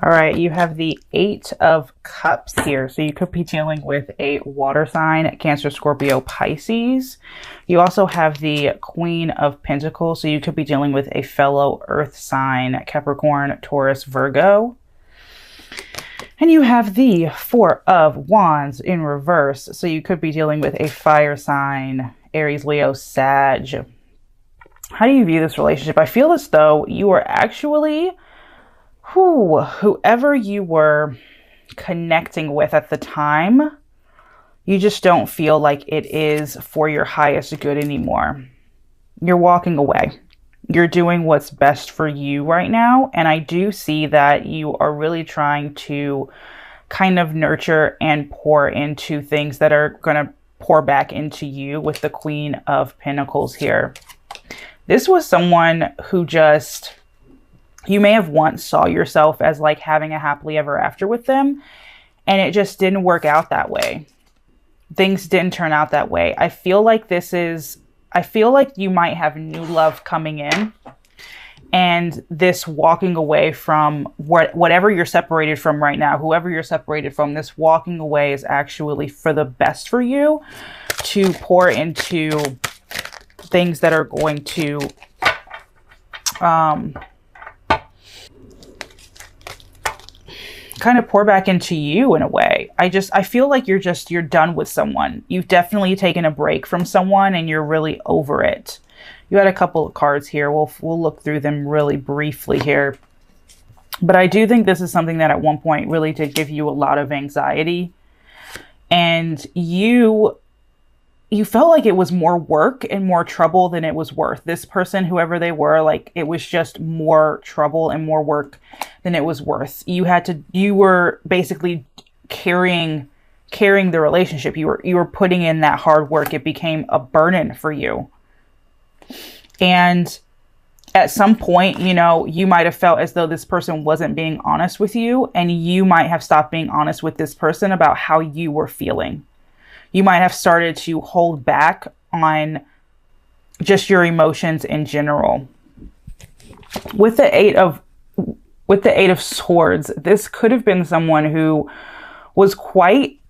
All right, you have the Eight of Cups here. So you could be dealing with a water sign, Cancer, Scorpio, Pisces. You also have the Queen of Pentacles. So you could be dealing with a fellow earth sign, Capricorn, Taurus, Virgo. And you have the Four of Wands in reverse. So you could be dealing with a fire sign, Aries, Leo, Sag. How do you view this relationship? I feel as though you are actually... whoever you were connecting with at the time, you just don't feel like it is for your highest good anymore. You're walking away. You're doing what's best for you right now. And I do see that you are really trying to kind of nurture and pour into things that are going to pour back into you with the Queen of Pentacles here. This was someone who just... you may have once saw yourself as like having a happily ever after with them, and it just didn't work out that way. Things didn't turn out that way. I feel like you might have new love coming in, and this walking away from whatever you're separated from right now, whoever you're separated from, this walking away is actually for the best for you, to pour into things that are going to, kind of pour back into you in a way. I feel like you're done with someone. You've definitely taken a break from someone and you're really over it. You had a couple of cards here. We'll look through them really briefly here. But I do think this is something that at one point really did give you a lot of anxiety. And you felt like it was more work and more trouble than it was worth. This person, whoever they were, like it was just more trouble and more work than it was worth. You were basically carrying the relationship. You were putting in that hard work. It became a burden for you. And at some point, you might have felt as though this person wasn't being honest with you, and you might have stopped being honest with this person about how you were feeling. You might have started to hold back on just your emotions in general. With the Eight of Swords, this could have been someone who was quite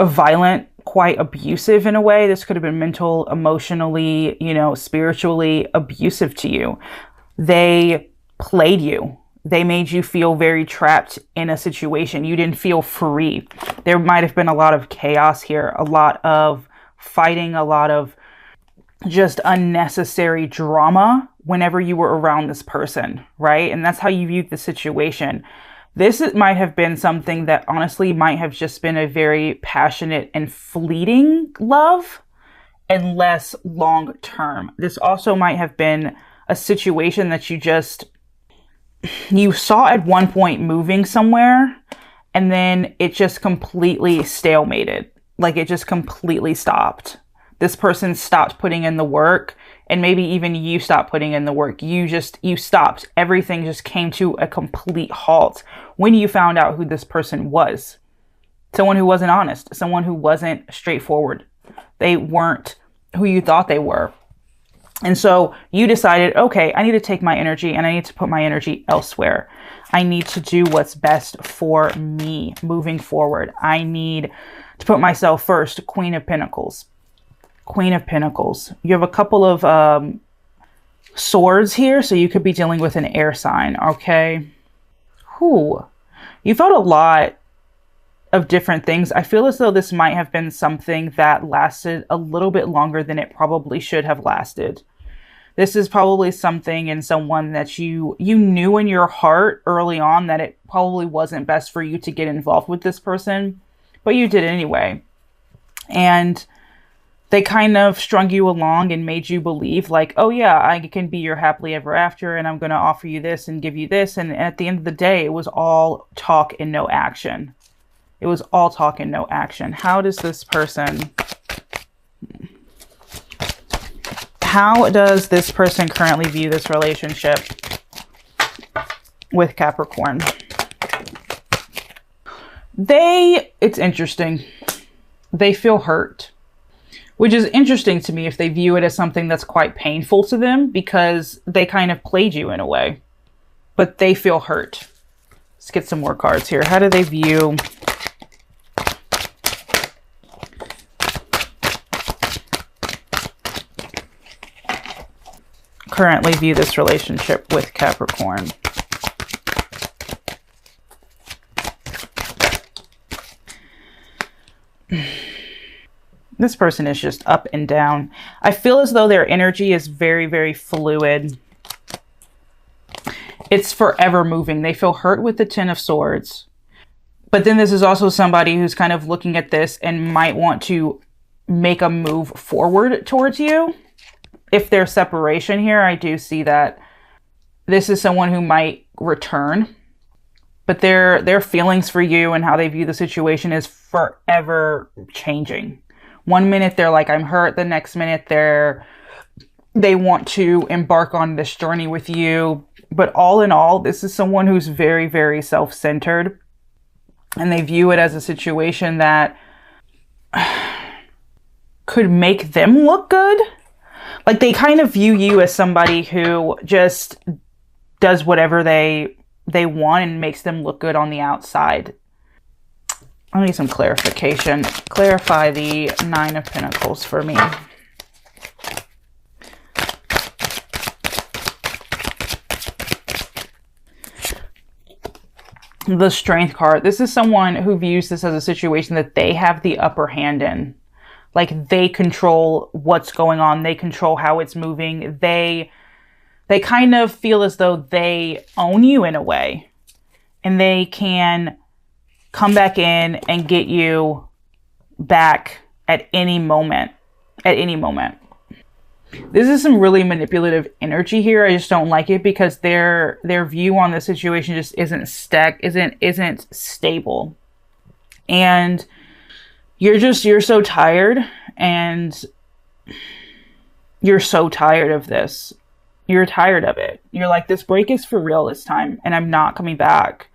violent, quite abusive in a way. This could have been mental, emotionally, spiritually abusive to you. They played you. They made you feel very trapped in a situation. You didn't feel free. There might have been a lot of chaos here, a lot of fighting, a lot of just unnecessary drama whenever you were around this person, right? And that's how you viewed the situation. This might have been something that honestly might have just been a very passionate and fleeting love and less long term. This also might have been a situation that you saw at one point moving somewhere, and then it just completely stalemated. Like it just completely stopped. This person stopped putting in the work, and maybe even you stopped putting in the work. You stopped. Everything just came to a complete halt when you found out who this person was. Someone who wasn't honest, someone who wasn't straightforward. They weren't who you thought they were. And so you decided, okay, I need to take my energy and I need to put my energy elsewhere. I need to do what's best for me moving forward. I need to put myself first. Queen of Pentacles. Queen of Pentacles. You have a couple of swords here, so you could be dealing with an air sign, okay? You felt a lot of different things. I feel as though this might have been something that lasted a little bit longer than it probably should have lasted. This is probably something in someone that you knew in your heart early on that it probably wasn't best for you to get involved with this person, but you did anyway. And they kind of strung you along and made you believe like, oh yeah, I can be your happily ever after, and I'm going to offer you this and give you this. And at the end of the day, it was all talk and no action. It was all talk and no action. How does this person currently view this relationship with Capricorn? It's interesting. They feel hurt, which is interesting to me if they view it as something that's quite painful to them because they kind of played you in a way, but they feel hurt. Let's get some more cards here. How do they view currently view this relationship with Capricorn? This person is just up and down. I feel as though their energy is very, very fluid. It's forever moving. They feel hurt with the Ten of Swords. But then this is also somebody who's kind of looking at this and might want to make a move forward towards you. If there's separation here, I do see that this is someone who might return. But their feelings for you and how they view the situation is forever changing. One minute they're like, I'm hurt. The next minute they want to embark on this journey with you. But all in all, this is someone who's very, very self-centered. And they view it as a situation that could make them look good. Like they kind of view you as somebody who just does whatever they want and makes them look good on the outside. I need some clarification. Clarify the Nine of Pentacles for me. The Strength card. This is someone who views this as a situation that they have the upper hand in. Like they control what's going on. They control how it's moving. They kind of feel as though they own you in a way. And they can come back in and get you back at any moment. At any moment. This is some really manipulative energy here. I just don't like it because their view on the situation just isn't stable. And you're so tired, and you're so tired of this. You're tired of it. You're like, this break is for real this time, and I'm not coming back.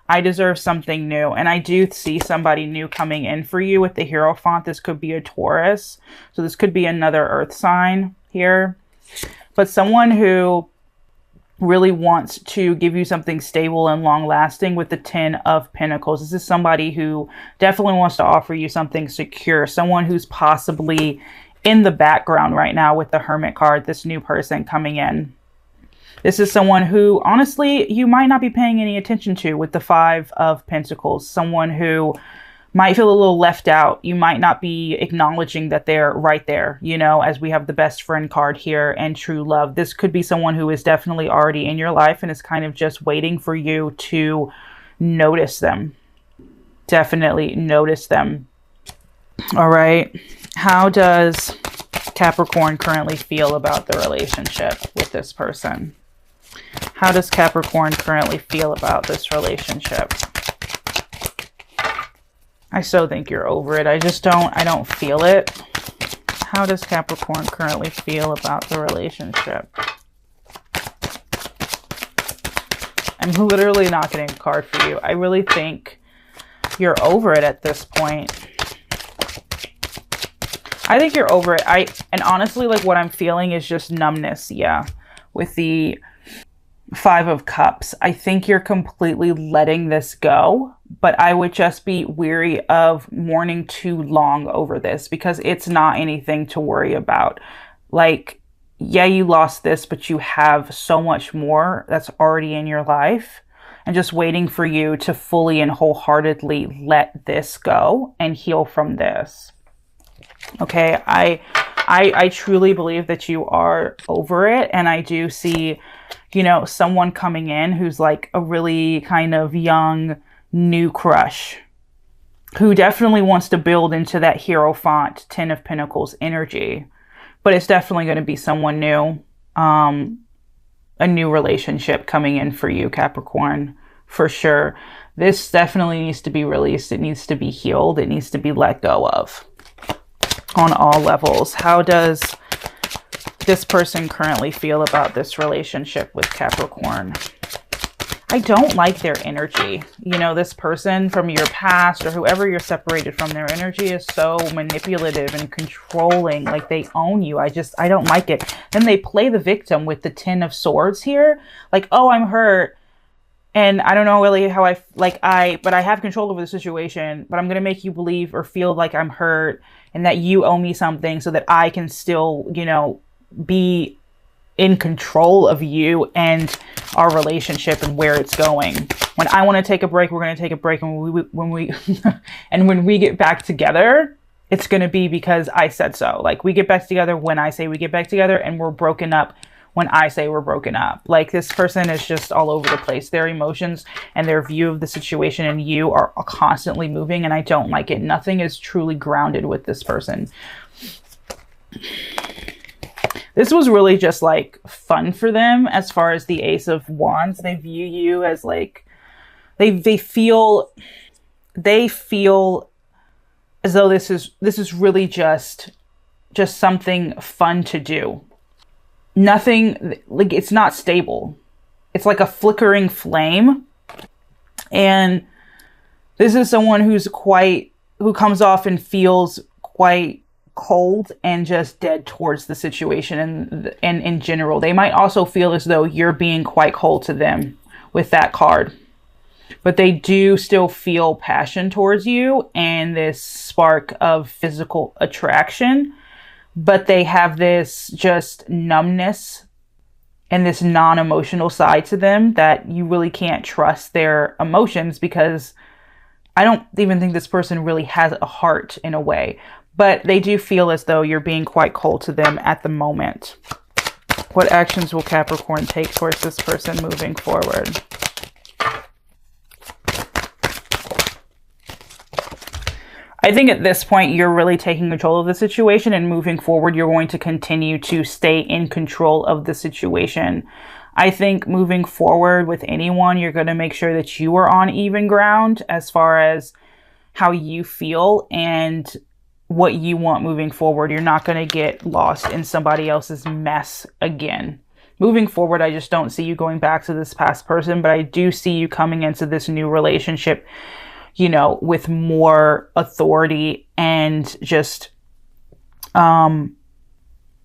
I deserve something new. And I do see somebody new coming in for you with the Hierophant. This could be a Taurus. So this could be another earth sign here. But someone who really wants to give you something stable and long lasting with the Ten of Pentacles. This is somebody who definitely wants to offer you something secure. Someone who's possibly in the background right now with the Hermit card, this new person coming in. This is someone who, honestly, you might not be paying any attention to with the Five of Pentacles. Someone who might feel a little left out. You might not be acknowledging that they're right there, you know, as we have the Best Friend card here and True Love. This could be someone who is definitely already in your life and is kind of just waiting for you to notice them. Definitely notice them. All right. How does Capricorn currently feel about the relationship with this person? How does Capricorn currently feel about this relationship? I so think you're over it. I don't feel it. How does Capricorn currently feel about the relationship? I'm literally not getting a card for you. I really think you're over it at this point. I think you're over it. And honestly, like what I'm feeling is just numbness. Yeah. With the Five of Cups. I think you're completely letting this go, but I would just be weary of mourning too long over this because it's not anything to worry about. Like, yeah, you lost this, but you have so much more that's already in your life, and just waiting for you to fully and wholeheartedly let this go and heal from this. Okay, I truly believe that you are over it, and I do see, you know, someone coming in who's like a really kind of young, new crush who definitely wants to build into that Hierophant, Ten of Pentacles energy. But it's definitely going to be someone new, a new relationship coming in for you, Capricorn, for sure. This definitely needs to be released. It needs to be healed. It needs to be let go of on all levels. How does this person currently feel about this relationship with Capricorn? I don't like their energy. You know, this person from your past or whoever you're separated from, their energy is so manipulative and controlling. Like they own you. I don't like it. Then they play the victim with the Ten of Swords here. Like, oh, I'm hurt. And I don't know really how but I have control over the situation, but I'm going to make you believe or feel like I'm hurt and that you owe me something so that I can still, you know, be in control of you and our relationship and where it's going. When I want to take a break, we're going to take a break. And when we get back together, it's going to be because I said so. Like, we get back together when I say we get back together, and we're broken up when I say we're broken up. Like, this person is just all over the place. Their emotions and their view of the situation and you are constantly moving, and I don't like it. Nothing is truly grounded with this person. This was really just like fun for them as far as the Ace of Wands. They view you as like, they feel as though this is really just something fun to do. Nothing, like, it's not stable. It's like a flickering flame. And this is someone who comes off and feels quite cold and just dead towards the situation. And in general, they might also feel as though you're being quite cold to them with that card. But they do still feel passion towards you and this spark of physical attraction. But they have this just numbness and this non-emotional side to them that you really can't trust their emotions, because I don't even think this person really has a heart in a way. But they do feel as though you're being quite cold to them at the moment. What actions will Capricorn take towards this person moving forward? I think at this point, you're really taking control of the situation, and moving forward, you're going to continue to stay in control of the situation. I think moving forward with anyone, you're going to make sure that you are on even ground as far as how you feel and what you want moving forward. You're not going to get lost in somebody else's mess again. Moving forward, I just don't see you going back to this past person, but I do see you coming into this new relationship, you know, with more authority and just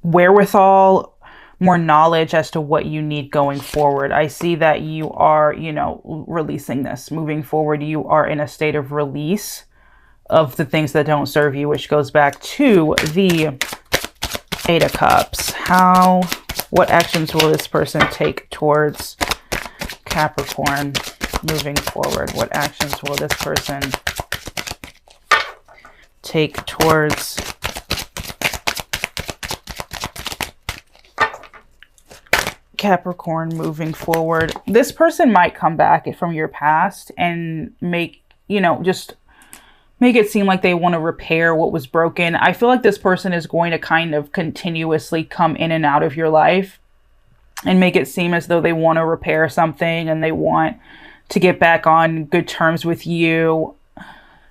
wherewithal, more knowledge as to what you need going forward. I see that you are, you know, releasing this. Moving forward, you are in a state of release of the things that don't serve you, which goes back to the Eight of Cups. What actions will this person take towards Capricorn moving forward? What actions will this person take towards Capricorn moving forward? This person might come back from your past and make, you know, just make it seem like they want to repair what was broken. I feel like this person is going to kind of continuously come in and out of your life and make it seem as though they want to repair something and they want to get back on good terms with you.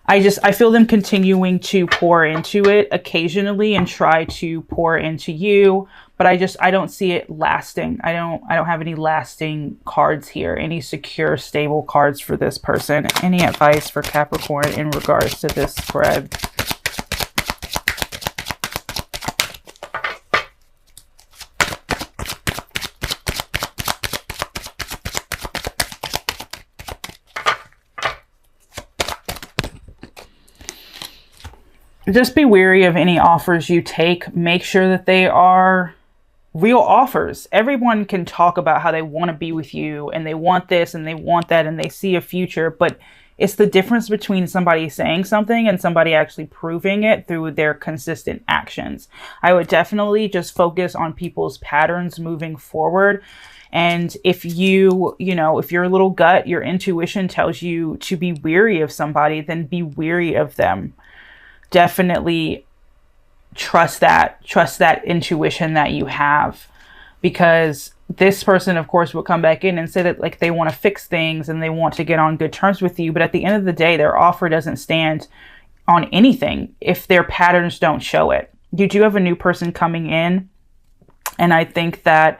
I feel them continuing to pour into it occasionally and try to pour into you, but I don't see it lasting. I don't have any lasting cards here, any secure, stable cards for this person. Any advice for Capricorn in regards to this spread? Just be wary of any offers you take. Make sure that they are real offers. Everyone can talk about how they want to be with you and they want this and they want that and they see a future, but it's the difference between somebody saying something and somebody actually proving it through their consistent actions. I would definitely just focus on people's patterns moving forward. And if your little gut, your intuition tells you to be weary of somebody, then be weary of them. Definitely trust that intuition that you have, because this person, of course, will come back in and say that like they want to fix things and they want to get on good terms with you. But at the end of the day, their offer doesn't stand on anything if their patterns don't show it. You do have a new person coming in, and I think that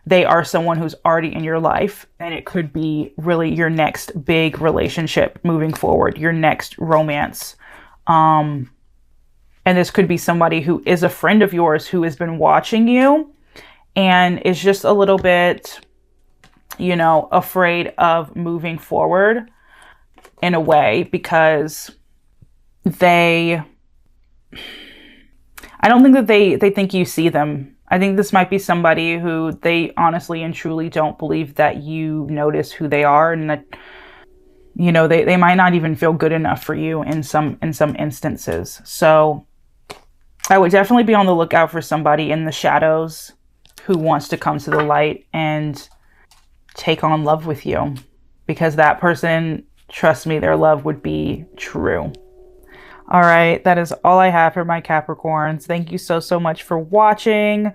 they are someone who's already in your life, and it could be really your next big relationship moving forward, your next romance. And this could be somebody who is a friend of yours who has been watching you and is just a little bit you know, afraid of moving forward in a way because I don't think that they think you see them. I think this might be somebody who they honestly and truly don't believe that you notice who they are, and that, you know, they might not even feel good enough for you in some instances. So I would definitely be on the lookout for somebody in the shadows who wants to come to the light and take on love with you, because that person, trust me, their love would be true. All right, that is all I have for my Capricorns. Thank you so much for watching.